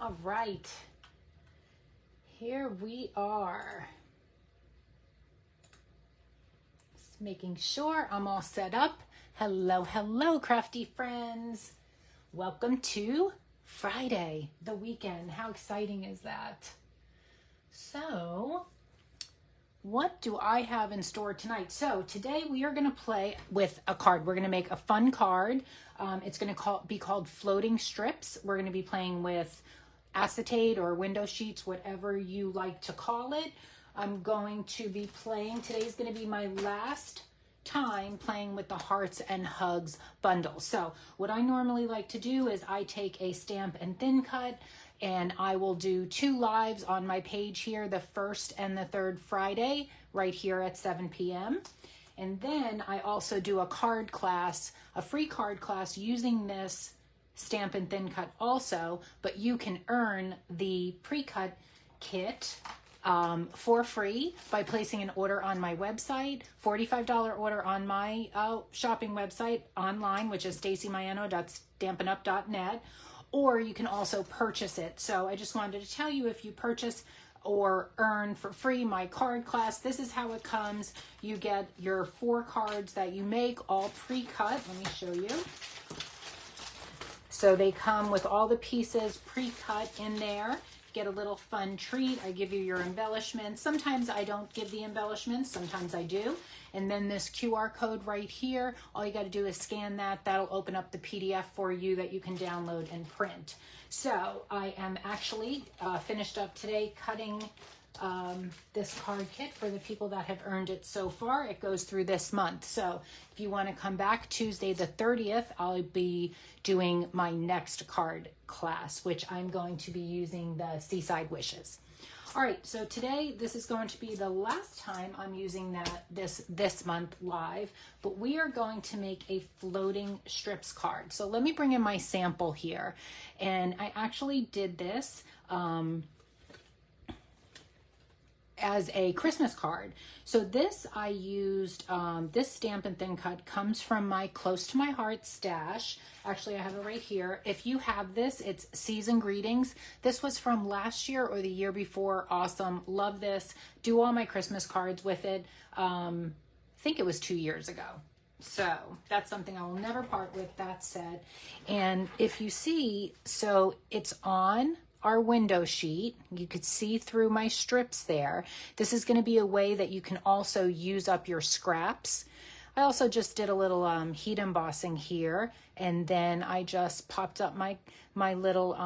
All right, here we are. Just making sure I'm all set up. Hello, hello, crafty friends. Welcome to Friday, the weekend. How exciting is that? So, what do I have in store tonight? So today we are going to play with a card. We're going to make a fun card. It's going to be called Floating Strips. We're going to be playing with acetate or window sheets, whatever you like to call it. I'm going to be playing. Today's going to be my last time playing with the Hearts and Hugs bundle. So what I normally like to do is I take a stamp and thin cut, and I will do 2 lives on my page here, the first and the third Friday, right here at 7 p.m. And then I also do a card class, a free card class using this stamp and thin cut also, but you can earn the pre-cut kit for free by placing an order on my website, $45 order on my shopping website online, which is stacymaiano.stampinup.net, or you can also purchase it. So I just wanted to tell you, if you purchase or earn for free my card class, this is how it comes. You get your 4 cards that you make all pre-cut. Let me show you. So they come with all the pieces pre-cut in there. Get a little fun treat. I give you your embellishments. Sometimes I don't give the embellishments, sometimes I do. And then this QR code right here, all you got to do is scan that. That'll open up the PDF for you that you can download and print. So I am actually finished up today cutting this card kit for the people that have earned it so far. It goes through this month. So if you want to come back Tuesday the 30th, I'll be doing my next card class, which I'm going to be using the Seaside Wishes. All right, so today this is going to be the last time I'm using this month live, but we are going to make a floating strips card. So let me bring in my sample here. And I actually did this as a Christmas card. So this I used, this stamp and thin cut comes from my Close to My Heart stash. Actually, I have it right here. If you have this, it's Season Greetings. This was from last year or the year before. Awesome. Love this. Do all my Christmas cards with it. I think it was 2 years ago. So that's something I will never part with, that said. And if you see, so it's on our window sheet. You could see through my strips there. This is going to be a way that you can also use up your scraps. I also just did a little heat embossing here, and then I just popped up my little,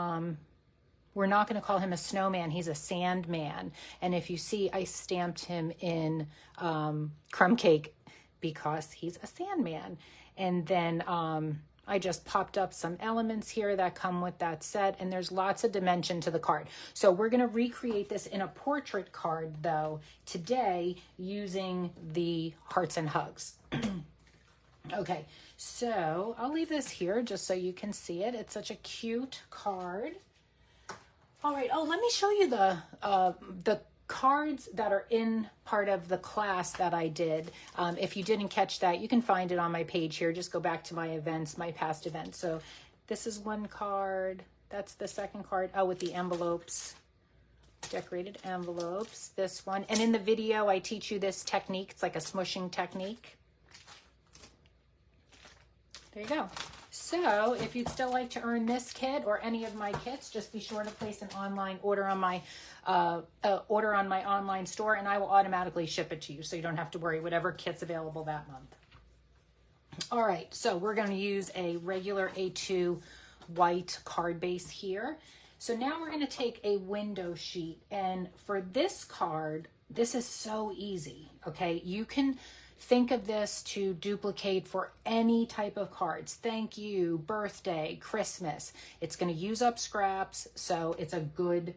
we're not going to call him a snowman, he's a sandman. And if you see, I stamped him in crumb cake because he's a sandman. And then I just popped up some elements here that come with that set, and there's lots of dimension to the card. So we're going to recreate this in a portrait card, though, today using the Hearts and Hugs. Okay, so I'll leave this here just so you can see it. It's such a cute card. All right, oh, let me show you the cards that are in part of the class that I did. If you didn't catch that, you can find it on my page here. Just go back to my events, my past events. So this is one card. That's the second card. Oh, with the envelopes, decorated envelopes. This one. And in the video, I teach you this technique. It's like a smushing technique. There you go. So if you'd still like to earn this kit or any of my kits, just be sure to place an online order on my online store, and I will automatically ship it to you, so you don't have to worry, whatever kit's available that month. All right, so we're going to use a regular A2 white card base here. So now we're going to take a window sheet, and for this card, this is so easy, okay? You can think of this to duplicate for any type of cards. Thank you, birthday, Christmas. It's going to use up scraps, so it's a good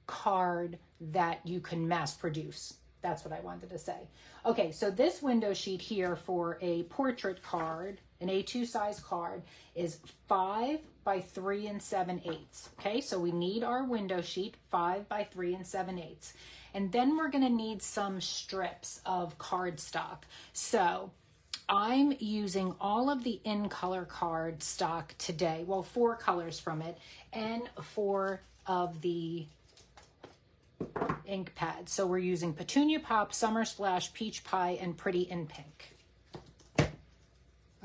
card that you can mass produce. That's what I wanted to say. Okay, so this window sheet here for a portrait card, an A2 size card, is 5 by 3 7/8. Okay, so we need our window sheet 5 by 3 7/8. And then we're going to need some strips of cardstock. So I'm using all of the in color card stock today. Well, 4 colors from it and 4 of the ink pads. So we're using Petunia Pop, Summer Splash, Peach Pie, and Pretty in Pink.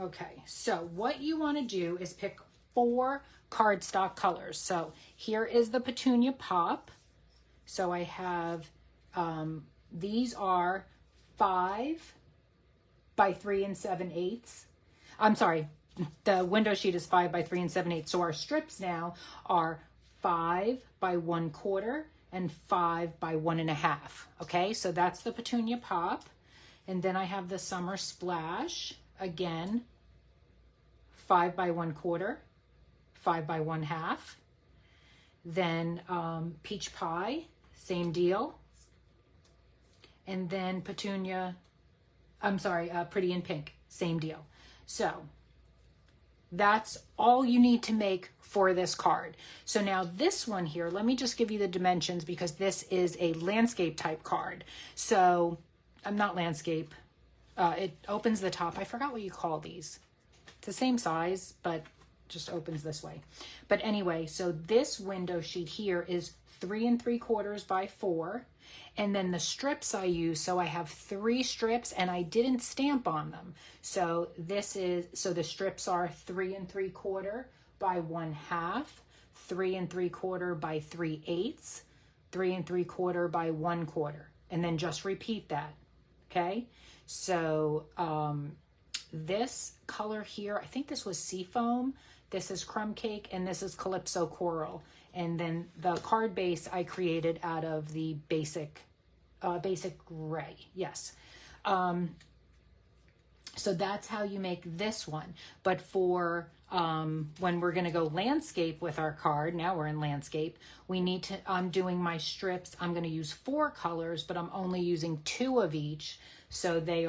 Okay, so what you want to do is pick 4 cardstock colors. So here is the Petunia Pop. So I have, these are 5 by 3 7/8. I'm sorry, the window sheet is 5 by 3 7/8. So our strips now are 5 by 1/4 and 5 by 1.5. Okay, so that's the Petunia Pop. And then I have the Summer Splash, again, 5 by 1/4, 5 by 1/2. Then Peach Pie, same deal. And then Pretty in Pink, same deal. So that's all you need to make for this card. So now this one here, let me just give you the dimensions because this is a landscape type card. So I'm not landscape. It opens the top. I forgot what you call these. It's the same size, but just opens this way. But anyway, so this window sheet here is 3 3/4 by 4. And then the strips I use, so I have 3 strips and I didn't stamp on them. So the strips are 3 3/4 by 1/2, 3 3/4 by 3/8, 3 3/4 by 1/4, and then just repeat that. Okay. So, this color here, I think this was Seafoam, this is Crumb Cake, and this is Calypso Coral. And then the card base I created out of the basic gray. Yes. So that's how you make this one. But for when we're going to go landscape with our card, now we're in landscape, I'm doing my strips. I'm going to use 4 colors, but I'm only using 2 of each. So they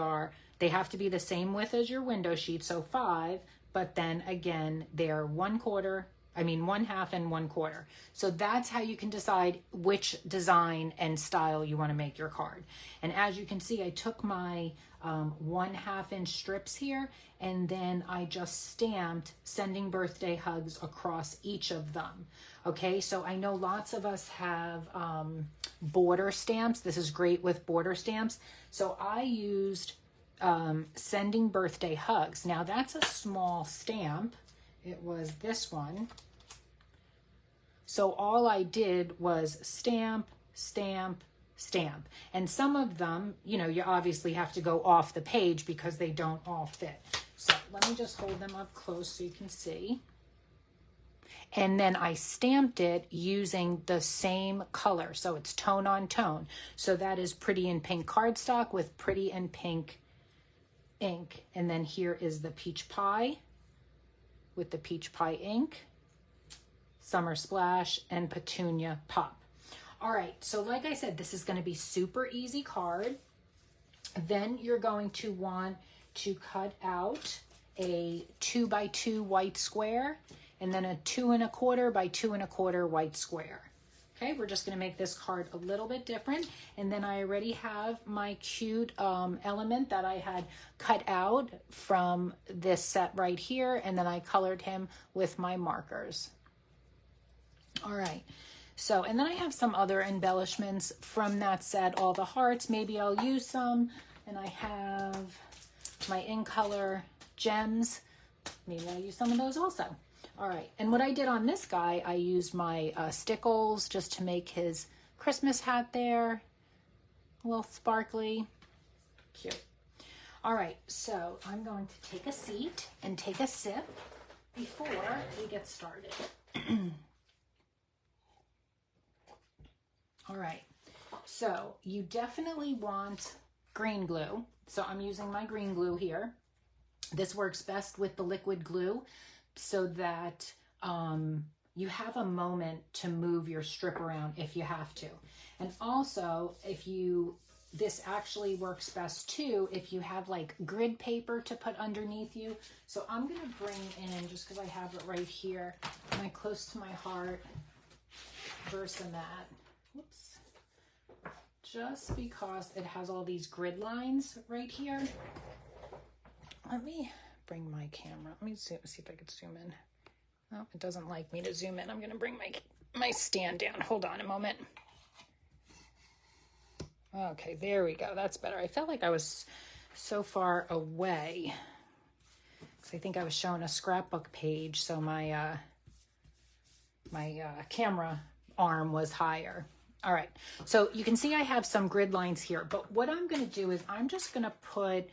have to be the same width as your window sheet, so 5, but then again, they're 1/4, 1/2 and 1/4. So that's how you can decide which design and style you want to make your card. And as you can see, I took my 1/2 inch strips here, and then I just stamped sending birthday hugs across each of them. Okay, so I know lots of us have border stamps. This is great with border stamps. So I used sending birthday hugs. Now that's a small stamp. It was this one. So all I did was stamp, stamp, stamp. And some of them, you obviously have to go off the page because they don't all fit. So let me just hold them up close so you can see. And then I stamped it using the same color. So it's tone on tone. So that is Pretty in Pink cardstock with Pretty in Pink ink. And then here is the Peach Pie with the Peach Pie ink, Summer Splash, and Petunia Pop. All right, so like I said, this is going to be super easy card. Then you're going to want to cut out a 2 by 2 white square and then a 2 1/4 by 2 1/4 white square. Okay, we're just going to make this card a little bit different. And then I already have my cute element that I had cut out from this set right here. And then I colored him with my markers. All right. So, and then I have some other embellishments from that set, all the hearts. Maybe I'll use some. And I have my in color gems. Maybe I'll use some of those also. All right, and what I did on this guy, I used my stickles just to make his Christmas hat there. A little sparkly. Cute. All right, so I'm going to take a seat and take a sip before we get started. All right, so you definitely want green glue. So I'm using my green glue here. This works best with the liquid glue, so that you have a moment to move your strip around if you have to. And also, this actually works best too if you have like grid paper to put underneath you. So I'm going to bring in, just because I have it right here, my close to my heart Versamat. Whoops. Just because it has all these grid lines right here. let me bring my camera. Let me see if I can zoom in. Oh, it doesn't like me to zoom in. I'm going to bring my stand down. Hold on a moment. Okay, there we go. That's better. I felt like I was so far away because I think I was showing a scrapbook page, so my camera arm was higher. All right, so you can see I have some grid lines here, but what I'm going to do is I'm just going to put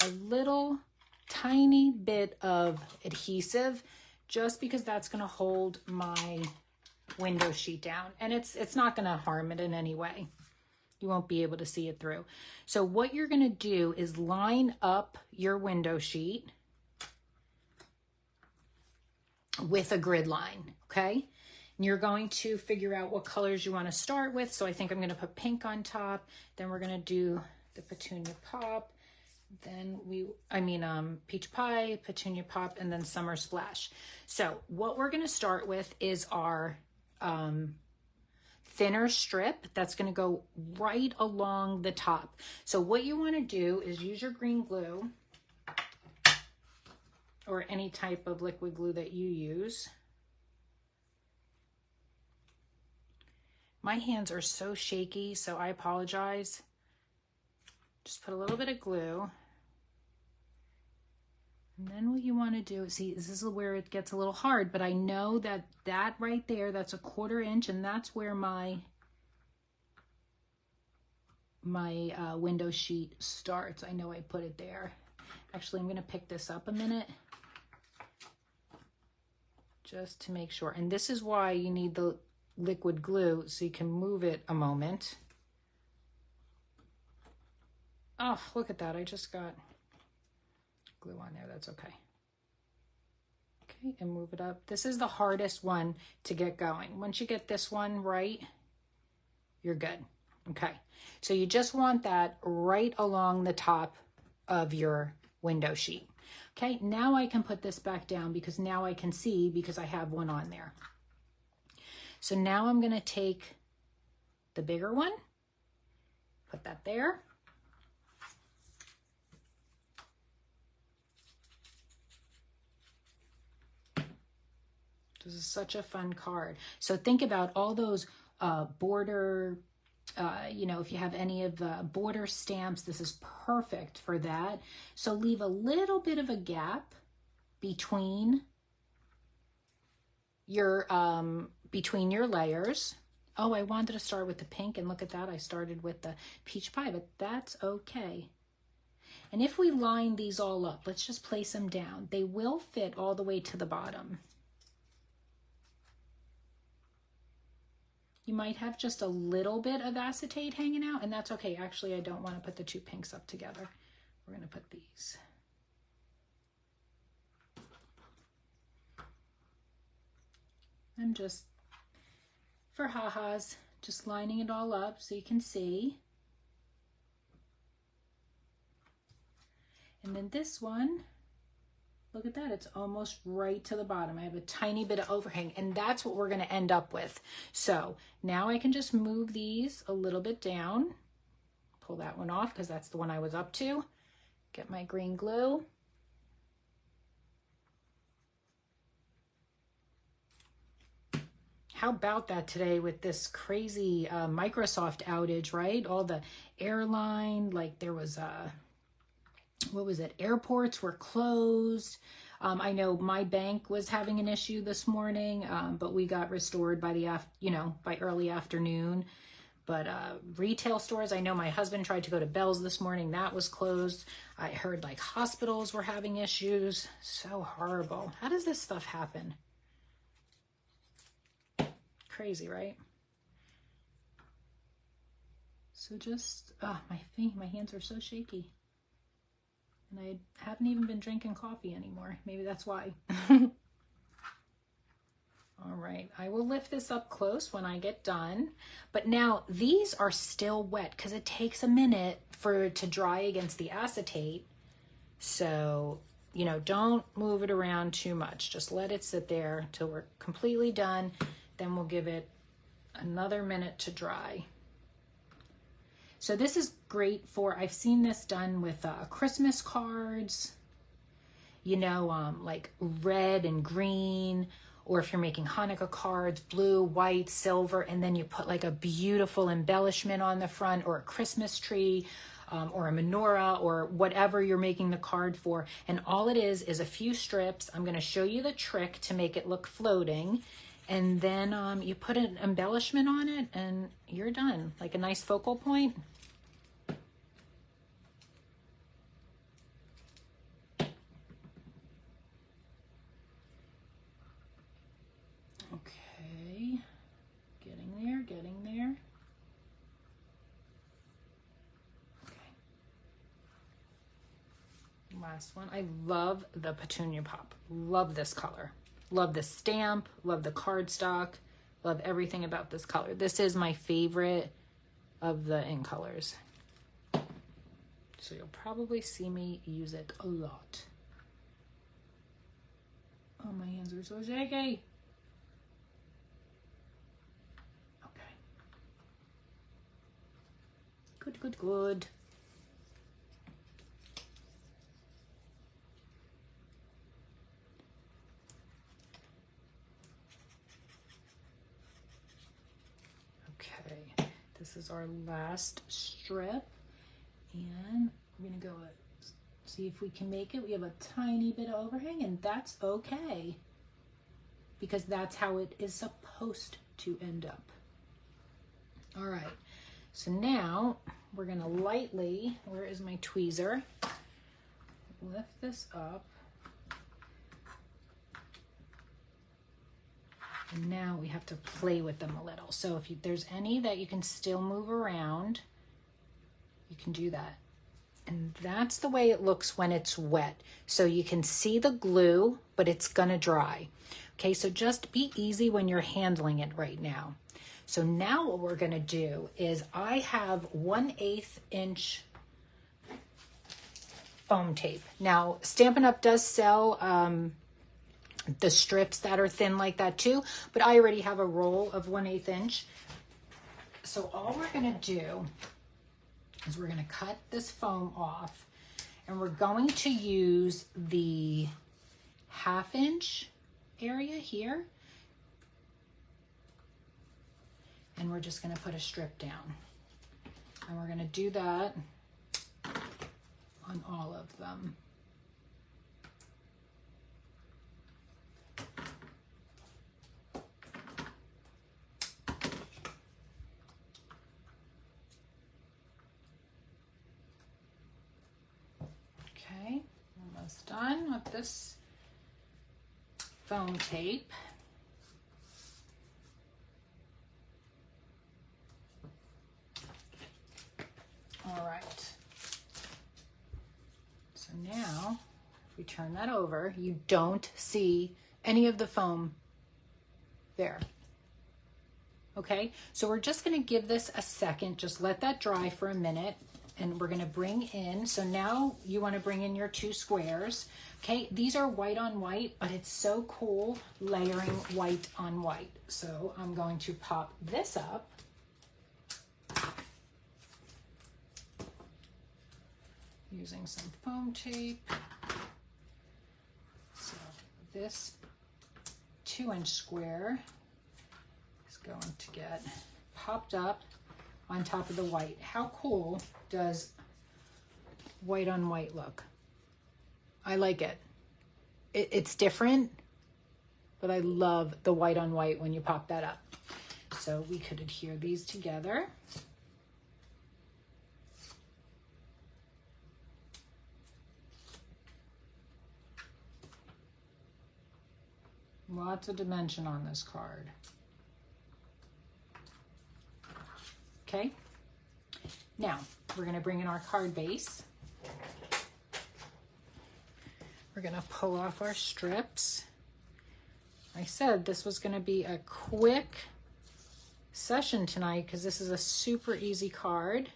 a little tiny bit of adhesive just because that's going to hold my window sheet down, and it's not going to harm it in any way. You won't be able to see it through. So what you're going to do is line up your window sheet with a grid line, okay? And you're going to figure out what colors you want to start with. So I think I'm going to put pink on top. Then we're going to do the petunia pop. Then peach pie, petunia pop, and then summer splash. So what we're going to start with is our thinner strip that's going to go right along the top. So what you want to do is use your green glue or any type of liquid glue that you use. My hands are so shaky, so I apologize. Just put a little bit of glue. And then what you want to do, see, this is where it gets a little hard, but I know that right there, that's a 1/4 inch, and that's where my window sheet starts. I know I put it there. Actually, I'm going to pick this up a minute just to make sure. And this is why you need the liquid glue, so you can move it a moment. Oh, look at that. I just got glue on there. That's okay. Okay, and move it up. This is the hardest one to get going. Once you get this one right, you're good. Okay, so you just want that right along the top of your window sheet. Okay, now I can put this back down because now I can see because I have one on there. So now I'm going to take the bigger one, put that there. This is such a fun card. So think about all those border, if you have any of the border stamps, this is perfect for that. So leave a little bit of a gap between your layers. Oh, I wanted to start with the pink, and look at that. I started with the peach pie, but that's okay. And if we line these all up, let's just place them down. They will fit all the way to the bottom. You might have just a little bit of acetate hanging out, and that's okay. Actually, I don't want to put the two pinks up together. We're going to put these. I'm just, for ha-has, just lining it all up so you can see. And then this one, look at that, it's almost right to the bottom. I have a tiny bit of overhang, and that's what we're going to end up with. So now I can just move these a little bit down, pull that one off because that's the one I was up to, get my green glue. How about that today with this crazy Microsoft outage, right? All the airline, like there was what was it? Airports were closed. I know my bank was having an issue this morning, but we got restored by by early afternoon. But retail stores, I know my husband tried to go to Bell's this morning. That was closed. I heard like hospitals were having issues. So horrible. How does this stuff happen? Crazy, right? So just, my hands are so shaky. And I haven't even been drinking coffee anymore. Maybe that's why. All right, I will lift this up close when I get done. But now these are still wet because it takes a minute for it to dry against the acetate. So, don't move it around too much. Just let it sit there till we're completely done. Then we'll give it another minute to dry. So this is great for, I've seen this done with Christmas cards. you know, like red and green, or if you're making Hanukkah cards, blue, white, silver, and then you put like a beautiful embellishment on the front, or a Christmas tree, or a menorah, or whatever you're making the card for. And all it is a few strips. I'm going to show you the trick to make it look floating. And then you put an embellishment on it and you're done. Like a nice focal point. Okay, getting there, getting there. Okay. Last one. I love the Petunia Pop. Love this color. Love the stamp, love the cardstock, love everything about this color. This is my favorite of the in colors. So you'll probably see me use it a lot. Oh, my hands are so shaky. Okay. Good, good, good. Okay, this is our last strip, and we're gonna go see if we can make it. We have a tiny bit of overhang, and that's okay, because that's how it is supposed to end up. All right, so now we're gonna lightly, where is my tweezer? Lift this up. And now we have to play with them a little. So if there's any that you can still move around, you can do that. And that's the way it looks when it's wet. So you can see the glue, but it's gonna dry. Okay, so just be easy when you're handling it right now. So now what we're gonna do is I have 1/8 inch foam tape. Now, Stampin' Up! Does sell the strips that are thin like that too, but I already have a roll of 1/8 inch. So all we're gonna do is we're gonna cut this foam off, and we're going to use the 1/2 inch area here, and we're just gonna put a strip down. And we're gonna do that on all of them. Okay, almost done with this foam tape. All right. So now, if we turn that over, you don't see any of the foam there. Okay, so we're just gonna give this a second, just let that dry for a minute, and we're gonna bring in, so now you wanna bring in your 2 squares. Okay, these are white on white, but it's so cool layering white on white. So I'm going to pop this up. Using some foam tape. So this 2-inch square is going to get popped up on top of the white. How cool does white on white look? I like it. It's different, but I love the white on white when you pop that up. So we could adhere these together. Lots of dimension on this card. Okay, now we're gonna bring in our card base. We're gonna pull off our strips. I said this was gonna be a quick session tonight because this is a super easy card,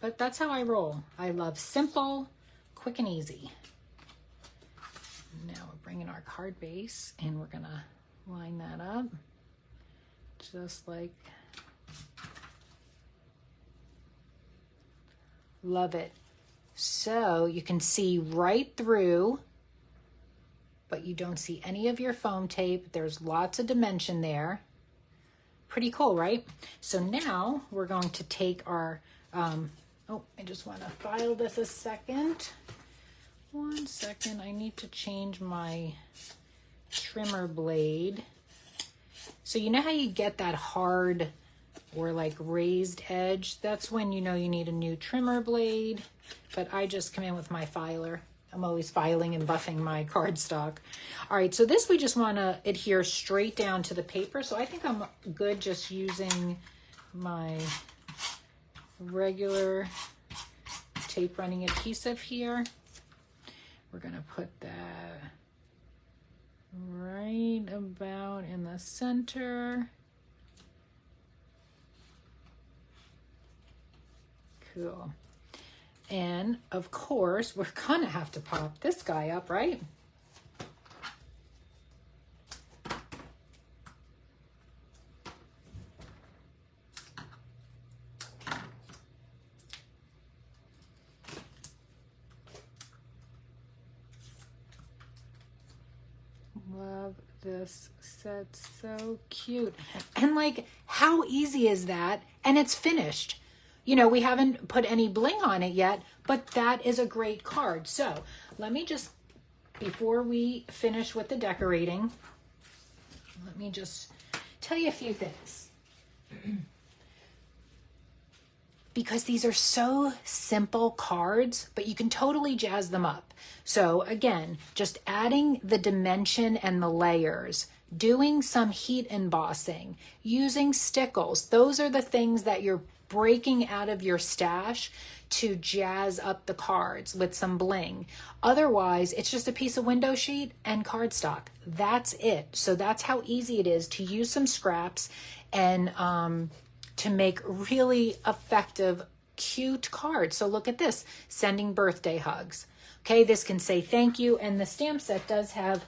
but that's how I roll. I love simple, quick and easy. Now we're bringing our card base and we're gonna line that up just like, love it. So you can see right through but you don't see any of your foam tape. There's lots of dimension there. Pretty cool, right? So now we're going to take our, oh, I just want to file this a second. 1 second, I need to change my trimmer blade. So you know how you get that hard or like raised edge? That's when you know you need a new trimmer blade, but I just come in with my filer. I'm always filing and buffing my cardstock. All right, so this we just want to adhere straight down to the paper. So I think I'm good just using my regular tape running adhesive here. We're going to put that right about in the center. Cool. And of course, we're gonna have to pop this guy up, right? Love this set, so cute. And like, how easy is that? And it's finished. You know, we haven't put any bling on it yet, but that is a great card. So let me just, before we finish with the decorating, let me just tell you a few things. Because these are so simple cards, but you can totally jazz them up. So again, just adding the dimension and the layers, doing some heat embossing, using stickles. Those are the things that you're breaking out of your stash to jazz up the cards with some bling. Otherwise, it's just a piece of window sheet and cardstock. That's it. So that's how easy it is to use some scraps and to make really effective, cute cards. So look at this, sending birthday hugs. Okay, this can say thank you, and the stamp set does have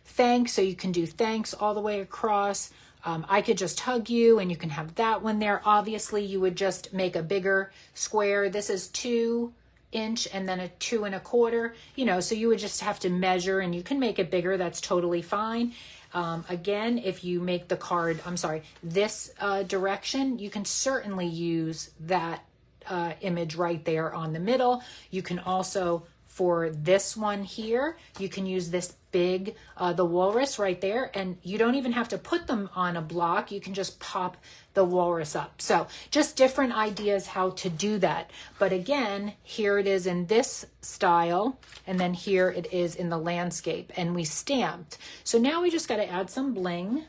thanks, so you can do thanks all the way across. I could just hug you, and you can have that one there. Obviously, you would just make a bigger square. This is 2 inch and then a 2 1/4, you know, so you would just have to measure, and you can make it bigger. That's totally fine. Again, if you make the card, this direction, you can certainly use that image right there on the middle. You can also, for this one here, you can use this big, the walrus right there, and you don't even have to put them on a block. You can just pop the walrus up. So just different ideas how to do that. But again, here it is in this style, and then here it is in the landscape, and we stamped. So now we just got to add some bling,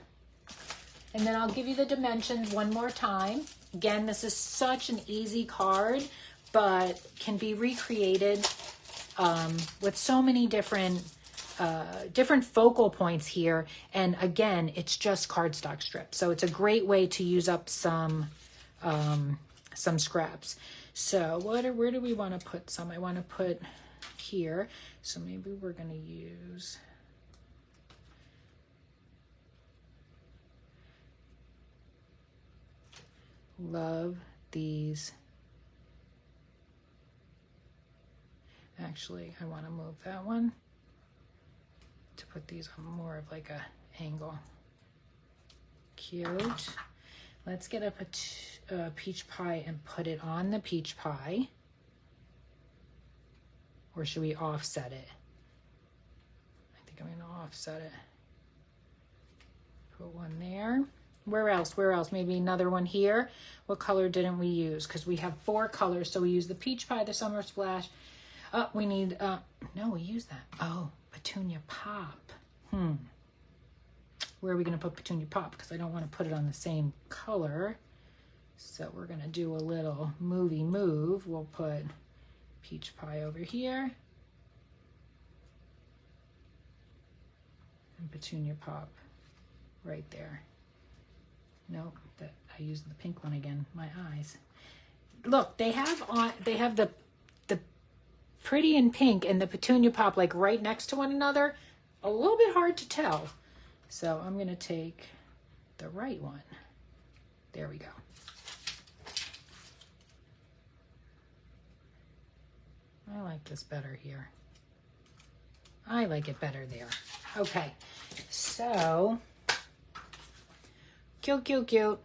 and then I'll give you the dimensions one more time. Again, this is such an easy card, but can be recreated with so many different focal points here. And again, it's just cardstock strips. So it's a great way to use up some scraps. So where do we want to put some? I want to put here. So maybe we're going to use, love these. Actually, I want to move that one to put these on more of like a angle. Cute. Let's get a peach pie and put it on the peach pie. Or should we offset it? I think I'm going to offset it. Put one there. Where else? Where else? Maybe another one here. What color didn't we use? Because we have 4 colors. So we use the peach pie, the summer splash. Oh, we need, no, we use that. Oh, Petunia Pop. Where are we going to put Petunia Pop? Because I don't want to put it on the same color. So we're going to do a little movie move. We'll put peach pie over here. And Petunia Pop right there. Nope, that I used the pink one again. My eyes. Look, they have the pretty in pink and the Petunia Pop like right next to one another. A little bit hard to tell. So I'm going to take the right one. There we go. I like this better here. I like it better there. Okay, so cute, cute, cute.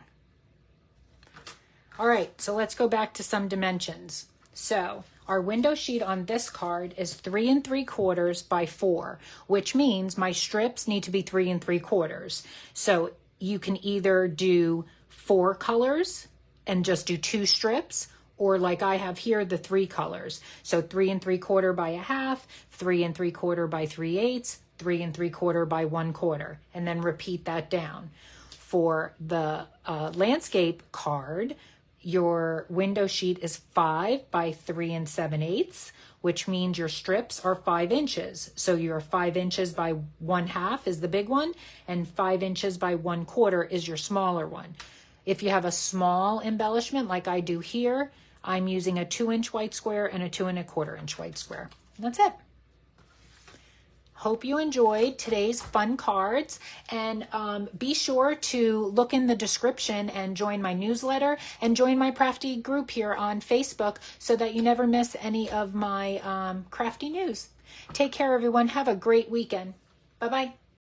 All right, so let's go back to some dimensions. So our window sheet on this card is 3 3/4 by 4, which means my strips need to be 3 3/4. So you can either do 4 colors and just do 2 strips, or like I have here, the 3 colors. So 3 3/4 by 1/2, 3 3/4 by 3/8, 3 3/4 by 1/4, and then repeat that down. For the landscape card, your window sheet is 5 by 3 7/8, which means your strips are 5 inches. So your 5 inches by 1/2 is the big one, and 5 inches by 1/4 is your smaller one. If you have a small embellishment like I do here, I'm using a 2-inch white square and a 2 1/4-inch white square. And that's it. Hope you enjoyed today's fun cards, and be sure to look in the description and join my newsletter and join my crafty group here on Facebook so that you never miss any of my crafty news. Take care, everyone. Have a great weekend. Bye-bye.